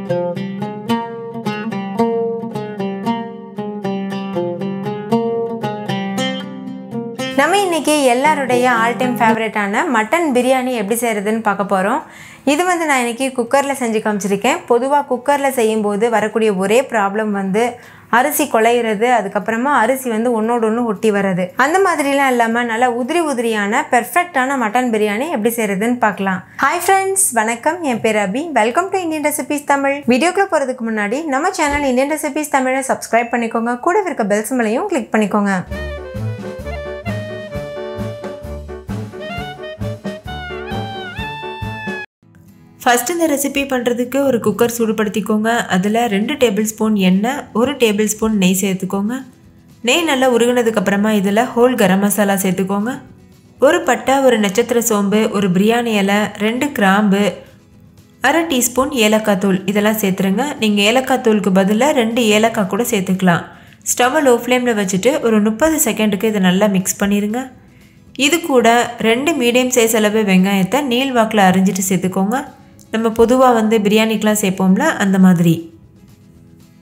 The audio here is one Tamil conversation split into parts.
நம்ம இன்னைக்கு எல்லாருடைய ஆல் டைம் ஃபேவரட்டான மட்டன் பிரியாணி எப்படி செய்கிறதுன்னு பார்க்க போகிறோம். இது வந்து நான் இன்றைக்கி குக்கரில் செஞ்சு காமிச்சிருக்கேன். பொதுவாக குக்கரில் செய்யும்போது வரக்கூடிய ஒரே ப்ராப்ளம் வந்து அரிசி குழையிறது, அதுக்கப்புறமா அரிசி வந்து ஒன்றோடு ஒன்று ஒட்டி வர்றது. அந்த மாதிரிலாம் இல்லாமல் நல்லா உதிரியான பெர்ஃபெக்டான மட்டன் பிரியாணி எப்படி செய்கிறதுன்னு பார்க்கலாம். ஹாய் ஃப்ரெண்ட்ஸ், வணக்கம். என் பேர் Abhi. Welcome to Indian recipes Tamil. வீடியோக்குள்ளே போகிறதுக்கு முன்னாடி நம்ம சேனல் இந்தியன் ரெசிபீஸ் தமிழை சப்ஸ்கிரைப் பண்ணிக்கோங்க. கூட இருக்க பெல் சிம்பலையும் கிளிக் பண்ணிக்கோங்க. ஃபஸ்ட்டு இந்த ரெசிபி பண்ணுறதுக்கு ஒரு குக்கர் சூடுபடுத்திக்கோங்க. அதில் 2 டேபிள் ஸ்பூன் எண்ணெய், 1 டேபிள் ஸ்பூன் நெய் சேர்த்துக்கோங்க. நெய் நல்லா உருகினதுக்கப்புறமா இதில் ஹோல் கரம் மசாலா சேர்த்துக்கோங்க. ஒரு பட்டை, ஒரு நட்சத்திர சோம்பு, ஒரு பிரியாணி இலை, 2 கிராம்பு, 1/2 டீஸ்பூன் ஏலக்காய் தூள் இதெல்லாம் சேர்த்துருங்க. நீங்கள் ஏலக்காய் தூளுக்கு பதிலாக 2 ஏலக்காய் கூட சேர்த்துக்கலாம். ஸ்டவ்வை லோ ஃப்ளேமில் வச்சுட்டு ஒரு 30 செகண்டுக்கு இதை நல்லா மிக்ஸ் பண்ணிடுங்க. இது கூட 2 மீடியம் சைஸ் அளவு வெங்காயத்தை நீள் வாக்கில் அரிஞ்சிட்டு சேர்த்துக்கோங்க. நம்ம பொதுவாக வந்து பிரியாணிக்கெலாம் சேர்ப்போம்ல, அந்த மாதிரி.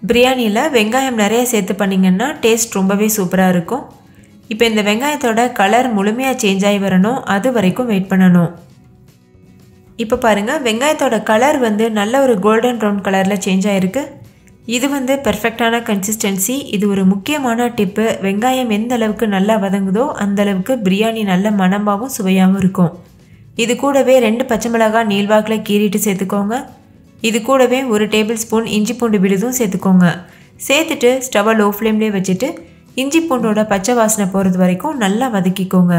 பிரியாணியில் வெங்காயம் நிறைய சேர்த்து பண்ணிங்கன்னா டேஸ்ட் ரொம்பவே சூப்பராக இருக்கும். இப்போ இந்த வெங்காயத்தோட கலர் முழுமையாக சேஞ்ச் ஆகி வரணும், அது வரைக்கும் வெயிட் பண்ணணும். இப்போ பாருங்கள், வெங்காயத்தோட கலர் வந்து நல்ல ஒரு கோல்டன் ப்ரௌன் கலரில் சேஞ்ச் ஆகிருக்கு. இது வந்து பெர்ஃபெக்டான கன்சிஸ்டன்சி. இது ஒரு முக்கியமான டிப்பு. வெங்காயம் எந்த அளவுக்கு நல்லா வதங்குதோ அந்த அளவுக்கு பிரியாணி நல்ல மணமாகவும் சுவையாகவும் இருக்கும். இது கூடவே 2 பச்சை மிளகாய் நீள்வாக்கில் கீறிட்டு சேர்த்துக்கோங்க. இது கூடவே 1 டேபிள் ஸ்பூன் இஞ்சி பூண்டு விழுதும் சேர்த்துக்கோங்க. சேர்த்துட்டு ஸ்டவ்வை லோ ஃப்ளேம்லேயே வச்சுட்டு இஞ்சி பூண்டோட பச்சை வாசனை போகிறது வரைக்கும் நல்லா வதக்கிக்கோங்க.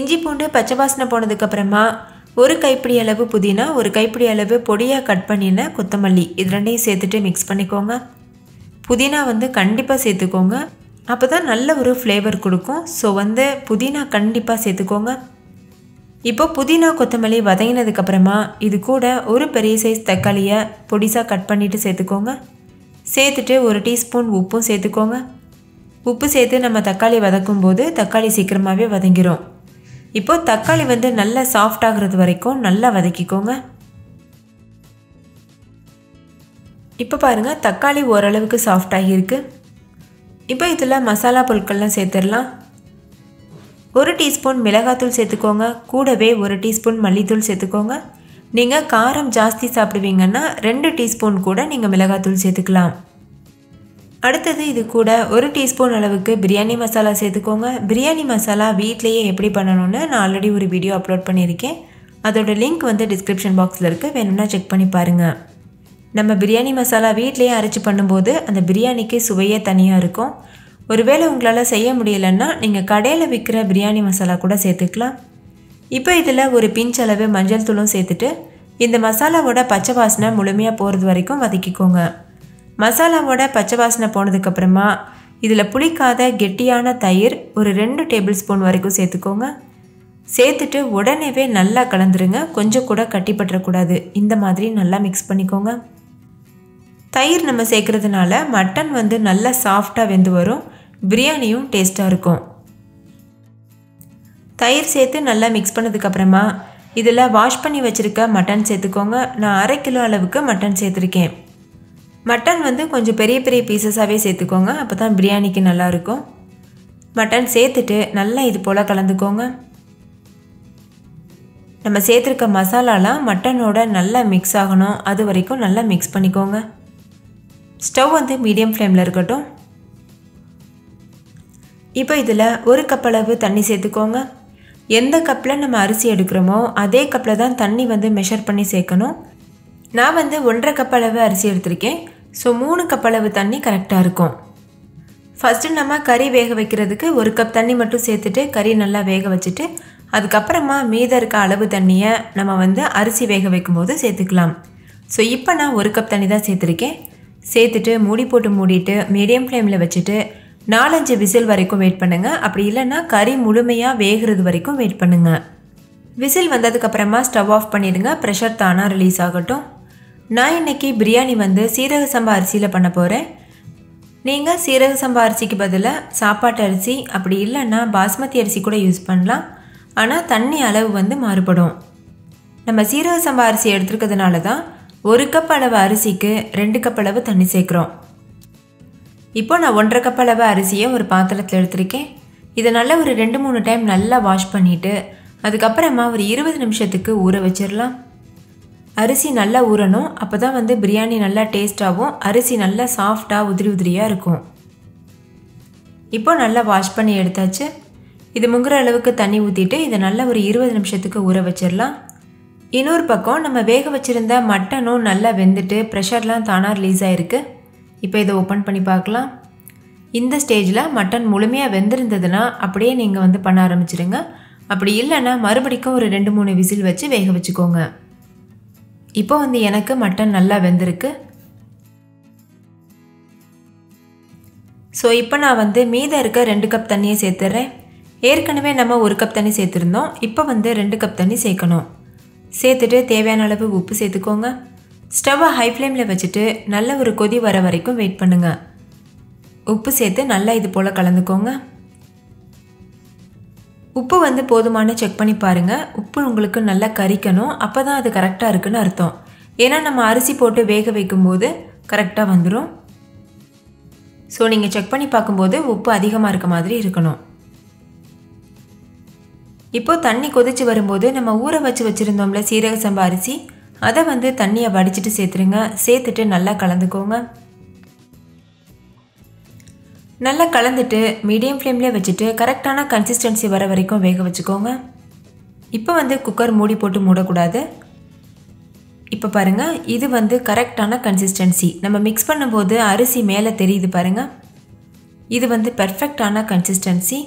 இஞ்சி பூண்டு பச்சை வாசனை போனதுக்கப்புறமா 1 கைப்பிடி அளவு புதினா, 1 கைப்பிடி அளவு பொடியாக கட் பண்ணின கொத்தமல்லி இது 2ஐயும் சேர்த்துட்டு மிக்ஸ் பண்ணிக்கோங்க. புதினா வந்து கண்டிப்பாக சேர்த்துக்கோங்க, அப்போ தான் நல்ல ஒரு ஃப்ளேவர் கொடுக்கும். ஸோ வந்து புதினா கண்டிப்பாக சேர்த்துக்கோங்க. இப்போ புதினா கொத்தமல்லி வதங்கினதுக்கப்புறமா இது கூட ஒரு பெரிய சைஸ் தக்காளியை பொடிசாக கட் பண்ணிவிட்டு சேர்த்துக்கோங்க. சேர்த்துட்டு 1 டீஸ்பூன் உப்பும் சேர்த்துக்கோங்க. உப்பு சேர்த்து நம்ம தக்காளி வதக்கும் போது தக்காளி சீக்கிரமாகவே வதங்கிடும். இப்போ தக்காளி வந்து நல்லா சாஃப்ட் ஆகிறது வரைக்கும் நல்லா வதக்கிக்கோங்க. இப்போ பாருங்கள், தக்காளி ஓரளவுக்கு சாஃப்ட் ஆகியிருக்கு. இப்போ இதில் மசாலா பொருட்கள்லாம் சேர்த்துடலாம். 1 டீஸ்பூன் மிளகாத்தூள் சேர்த்துக்கோங்க. கூடவே 1 டீஸ்பூன் மல்லித்தூள் சேர்த்துக்கோங்க. நீங்கள் காரம் ஜாஸ்தி சாப்பிடுவீங்கன்னா 2 டீஸ்பூன் கூட நீங்கள் மிளகாத்தூள் சேர்த்துக்கலாம். அடுத்தது இது கூட 1 டீஸ்பூன் அளவுக்கு பிரியாணி மசாலா சேர்த்துக்கோங்க. பிரியாணி மசாலா வீட்லேயே எப்படி பண்ணணும்னு நான் ஆல்ரெடி ஒரு வீடியோ அப்லோட் பண்ணியிருக்கேன். அதோட லிங்க் வந்து டிஸ்கிரிப்ஷன் பாக்ஸில் இருக்குது, வேணும்னா செக் பண்ணி பாருங்கள். நம்ம பிரியாணி மசாலா வீட்லேயே அரைச்சி பண்ணும்போது அந்த பிரியாணிக்கு சுவையே தனியாக இருக்கும். ஒருவேளை உங்களால் செய்ய முடியலைன்னா நீங்கள் கடையில் விற்கிற பிரியாணி மசாலா கூட சேர்த்துக்கலாம். இப்போ இதில் ஒரு பிஞ்ச் அளவு மஞ்சள் தூளும் சேர்த்துட்டு இந்த மசாலாவோட பச்சை வாசனை முழுமையாக போகிறது வரைக்கும் வதக்கிக்கோங்க. மசாலாவோட பச்சை வாசனை போனதுக்கப்புறமா இதில் புளிக்காத கெட்டியான தயிர் ஒரு 2 டேபிள் ஸ்பூன் வரைக்கும் சேர்த்துக்கோங்க. சேர்த்துட்டு உடனேவே நல்லா கலந்துருங்க, கொஞ்சம் கூட கட்டிப்பற்றக்கூடாது. இந்த மாதிரி நல்லா மிக்ஸ் பண்ணிக்கோங்க. தயிர் நம்ம சேர்க்குறதுனால மட்டன் வந்து நல்லா சாஃப்டாக வெந்து வரும், பிரியாணியும் டேஸ்ட்டாக இருக்கும். தயிர் சேர்த்து நல்லா மிக்ஸ் பண்ணதுக்கப்புறமா இதில் வாஷ் பண்ணி வச்சுருக்க மட்டன் சேர்த்துக்கோங்க. நான் 1/2 கிலோ அளவுக்கு மட்டன் சேர்த்துருக்கேன். மட்டன் வந்து கொஞ்சம் பெரிய பெரிய பீசஸாகவே சேர்த்துக்கோங்க, அப்போ தான் பிரியாணிக்கு நல்லாயிருக்கும். மட்டன் சேர்த்துட்டு நல்லா இது போல் கலந்துக்கோங்க. நம்ம சேர்த்துருக்க மசாலாலாம் மட்டனோட நல்லா மிக்ஸ் ஆகணும், அது வரைக்கும் நல்லா மிக்ஸ் பண்ணிக்கோங்க. ஸ்டவ் வந்து மீடியம் ஃப்ளேமில் இருக்கட்டும். இப்போ இதில் 1 கப் அளவு தண்ணி சேர்த்துக்கோங்க. எந்த கப்பில் நம்ம அரிசி எடுக்கிறோமோ அதே கப்பில் தான் தண்ணி வந்து மெஷர் பண்ணி சேர்க்கணும். நான் வந்து 1.5 கப் அளவு அரிசி எடுத்திருக்கேன். ஸோ 3 கப் அளவு தண்ணி கரெக்டாக இருக்கும். ஃபஸ்ட்டு நம்ம கறி வேக வைக்கிறதுக்கு 1 கப் தண்ணி மட்டும் சேர்த்துட்டு கறி நல்லா வேக வச்சுட்டு அதுக்கப்புறமா மீதம் இருக்க அளவு தண்ணியை நம்ம வந்து அரிசி வேக வைக்கும் போது சேர்த்துக்கலாம். ஸோ இப்போ நான் 1 கப் தண்ணி தான் சேர்த்துருக்கேன். சேர்த்துட்டு மூடி போட்டு மூடிட்டு மீடியம் ஃப்ளேமில் வச்சுட்டு 4-5 விசில் வரைக்கும் வெயிட் பண்ணுங்கள். அப்படி இல்லைன்னா கறி முழுமையாக வேகிறது வரைக்கும் வெயிட் பண்ணுங்கள். விசில் வந்ததுக்கப்புறமா ஸ்டவ் ஆஃப் பண்ணிடுங்க, ப்ரெஷர் தானாக ரிலீஸ் ஆகட்டும். நான் இன்றைக்கி பிரியாணி வந்து சீரக சம்பா அரிசியில் பண்ண போகிறேன். நீங்கள் சீரக சம்பா அரிசிக்கு பதிலாக சாப்பாட்டு அரிசி அப்படி இல்லைன்னா பாஸ்மதி அரிசி கூட யூஸ் பண்ணலாம். ஆனால் தண்ணி அளவு வந்து மாறுபடும். நம்ம சீரக சம்பா அரிசி எடுத்துருக்கிறதுனால தான் 1 கப் அளவு அரிசிக்கு 2 கப் அளவு தண்ணி சேர்க்குறோம். இப்போ நான் 1.5 கப் அளவு அரிசியை ஒரு பாத்திரத்தில் எடுத்திருக்கேன். இதை நல்லா ஒரு 2-3 டைம் நல்லா வாஷ் பண்ணிவிட்டு அதுக்கப்புறமா ஒரு 20 நிமிஷத்துக்கு ஊற வச்சிடலாம். அரிசி நல்லா ஊறணும். அப்போ தான் பிரியாணி நல்லா டேஸ்ட்டாகவும் அரிசி நல்லா சாஃப்டாக உதிரி உதிரியாக இருக்கும். இப்போ நல்லா வாஷ் பண்ணி எடுத்தாச்சு. இது முங்குற அளவுக்கு தண்ணி ஊற்றிட்டு இதை நல்லா ஒரு 20 நிமிஷத்துக்கு ஊற வச்சிடலாம். இன்னொரு பக்கம் நம்ம வேக வச்சுருந்த மட்டனும் நல்லா வெந்துட்டு ப்ரெஷர்லாம் தானாக ரிலீஸ் ஆகிருக்கு. இப்போ இதை ஓப்பன் பண்ணி பார்க்கலாம். இந்த ஸ்டேஜில் மட்டன் முழுமையாக வெந்திருந்ததுன்னா அப்படியே நீங்கள் பண்ண ஆரம்பிச்சிடுங்க. அப்படி இல்லைன்னா மறுபடிக்கும் ஒரு 2-3 விசில் வச்சு வேக வச்சுக்கோங்க. இப்போ எனக்கு மட்டன் நல்லா வெந்திருக்கு. ஸோ இப்போ நான் மீதம் இருக்க 2 கப் தண்ணியை சேர்த்துட்றேன். ஏற்கனவே நம்ம 1 கப் தண்ணி சேர்த்துருந்தோம். இப்போ 2 கப் தண்ணி சேர்க்கணும். சேர்த்துட்டு தேவையான அளவு உப்பு சேர்த்துக்கோங்க. ஸ்டவ்வை ஹை ஃப்ளேமில் வச்சுட்டு நல்ல ஒரு கொதி வர வரைக்கும் வெயிட் பண்ணுங்கள். உப்பு சேர்த்து நல்லா இது போல் கலந்துக்கோங்க. உப்பு போதுமான செக் பண்ணி பாருங்கள். உப்பு உங்களுக்கு நல்லா கரிக்கணும். அப்போ தான் அது கரெக்டாக இருக்குன்னு அர்த்தம். ஏன்னா நம்ம அரிசி போட்டு வேக வைக்கும்போது கரெக்டாக வந்துடும். ஸோ நீங்கள் செக் பண்ணி பார்க்கும்போது உப்பு அதிகமாக இருக்க மாதிரி இருக்கணும். இப்போது தண்ணி கொதிச்சு வரும்போது நம்ம ஊற வச்சுருந்தோம்ல சீரக சம்பா அரிசி, அதை தண்ணியை வடிச்சிட்டு சேர்த்துருங்க. சேர்த்துட்டு நல்லா கலந்துக்கோங்க. நல்லா கலந்துட்டு மீடியம் ஃப்ளேம்லேயே வச்சுட்டு கரெக்டான கன்சிஸ்டன்சி வர வரைக்கும் வேக வச்சுக்கோங்க. இப்போ குக்கர் மூடி போட்டு மூடக்கூடாது. இப்போ பாருங்கள், இது கரெக்டான கன்சிஸ்டன்சி. நம்ம மிக்ஸ் பண்ணும்போது அரிசி மேலே தெரியுது பாருங்கள். இது பெர்ஃபெக்டான கன்சிஸ்டன்சி.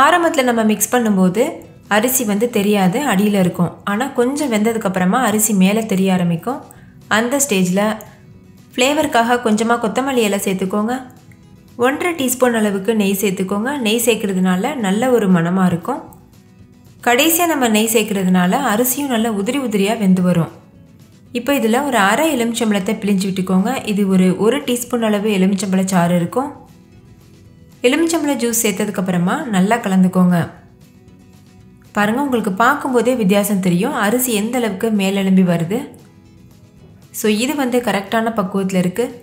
ஆரம்பத்தில் நம்ம மிக்ஸ் பண்ணும்போது அரிசி தெரியாது, அடியில் இருக்கும். ஆனால் கொஞ்சம் வெந்ததுக்கப்புறமா அரிசி மேலே தெரிய ஆரம்பிக்கும். அந்த ஸ்டேஜில் ஃப்ளேவருக்காக கொஞ்சமாக கொத்தமல்லி இலை சேர்த்துக்கோங்க. 1.5 டீஸ்பூன் அளவுக்கு நெய் சேர்த்துக்கோங்க. நெய் சேர்க்கறதுனால நல்ல ஒரு மணமாக இருக்கும். கடைசியாக நம்ம நெய் சேர்க்கறதுனால அரிசியும் நல்லா உதிரி உதிரியாக வெந்து வரும். இப்போ இதில் ஒரு அரை எலுமிச்சம்பழத்தை பிழிஞ்சு விட்டுக்கோங்க. இது ஒரு 1 டீஸ்பூன் அளவு எலுமிச்சம்பழ சாறு இருக்கும். எலுமிச்சம்பழ ஜூஸ் சேர்த்ததுக்கப்புறமா நல்லா கலந்துக்கோங்க. பாருங்கள், உங்களுக்கு பார்க்கும்போதே வித்தியாசம் தெரியும் அரிசி எந்த அளவுக்கு மேலெலும்பி வருது. ஸோ இது கரெக்டான பக்குவத்தில் இருக்குது.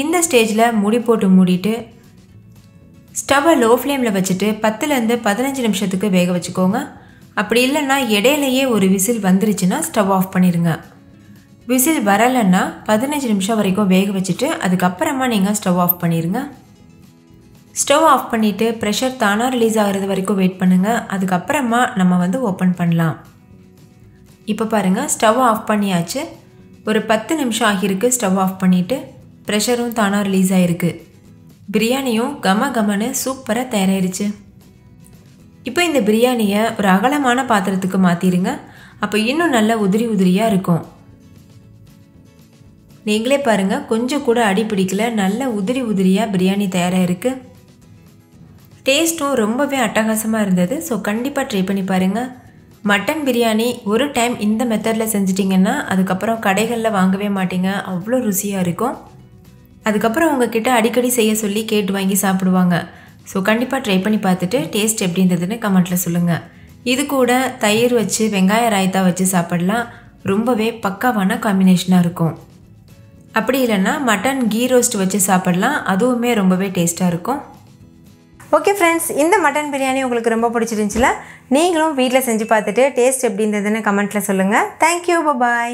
இந்த ஸ்டேஜில் மூடி போட்டு மூடிட்டு ஸ்டவ்வை லோ ஃப்ளேமில் வச்சுட்டு 10லேருந்து 15 நிமிஷத்துக்கு வேக வச்சுக்கோங்க. அப்படி இல்லைன்னா இடையிலையே ஒரு விசில் வந்துருச்சுன்னா ஸ்டவ் ஆஃப் பண்ணிடுங்க. விசில் வரலைன்னா 15 நிமிஷம் வரைக்கும் வேக வச்சுட்டு அதுக்கப்புறமா நீங்கள் ஸ்டவ் ஆஃப் பண்ணிடுங்க. ஸ்டவ் ஆஃப் பண்ணிவிட்டு ப்ரெஷர் தானாக ரிலீஸ் ஆகிறது வரைக்கும் வெயிட் பண்ணுங்கள். அதுக்கப்புறமா நம்ம ஓப்பன் பண்ணலாம். இப்போ பாருங்கள், ஸ்டவ் ஆஃப் பண்ணியாச்சு. ஒரு 10 நிமிஷம் ஆகியிருக்கு ஸ்டவ் ஆஃப் பண்ணிவிட்டு. ப்ரெஷரும் தானாக ரிலீஸ் ஆகிருக்கு. பிரியாணியும் கமன்னு சூப்பராக தயாராகிருச்சு. இப்போ இந்த பிரியாணியை ஒரு அகலமான பாத்திரத்துக்கு மாற்றிடுங்க. அப்போ இன்னும் நல்ல உதிரி உதிரியாக இருக்கும். நீங்களே பாருங்கள், கொஞ்சம் கூட அடி பிடிக்கல, நல்ல உதிரி உதிரியாக பிரியாணி தயாராக இருக்குது. டேஸ்ட்டும் ரொம்பவே அட்டகாசமாக இருந்தது. ஸோ கண்டிப்பாக ட்ரை பண்ணி பாருங்கள். மட்டன் பிரியாணி ஒரு டைம் இந்த மெத்தடில் செஞ்சிட்டிங்கன்னா அதுக்கப்புறம் கடைகளில் வாங்கவே மாட்டீங்க. அவ்வளோ ருசியாக இருக்கும். அதுக்கப்புறம் உங்ககிட்ட அடிக்கடி செய்ய சொல்லி கேட்டு வாங்கி சாப்பிடுவாங்க. ஸோ கண்டிப்பாக ட்ரை பண்ணி பார்த்துட்டு டேஸ்ட் எப்படி இருந்ததுன்னு கமெண்ட்டில் சொல்லுங்கள். இது கூட தயிர் வச்சு வெங்காய ராய்த்தா வச்சு சாப்பிடலாம். ரொம்பவே பக்காவான காம்பினேஷனாக இருக்கும். அப்படி இல்லைன்னா மட்டன் கீ ரோஸ்ட் வச்சு சாப்பிடலாம். அதுவுமே ரொம்பவே டேஸ்ட்டாக இருக்கும். ஓகே ஃப்ரெண்ட்ஸ், இந்த மட்டன் பிரியாணி உங்களுக்கு ரொம்ப பிடிச்சிருந்துச்சுல? நீங்களும் வீட்டில் செஞ்சு பார்த்துட்டு டேஸ்ட் எப்படி இருந்ததுன்னு கமெண்ட்டில் சொல்லுங்கள். தேங்க்யூ, பாய்.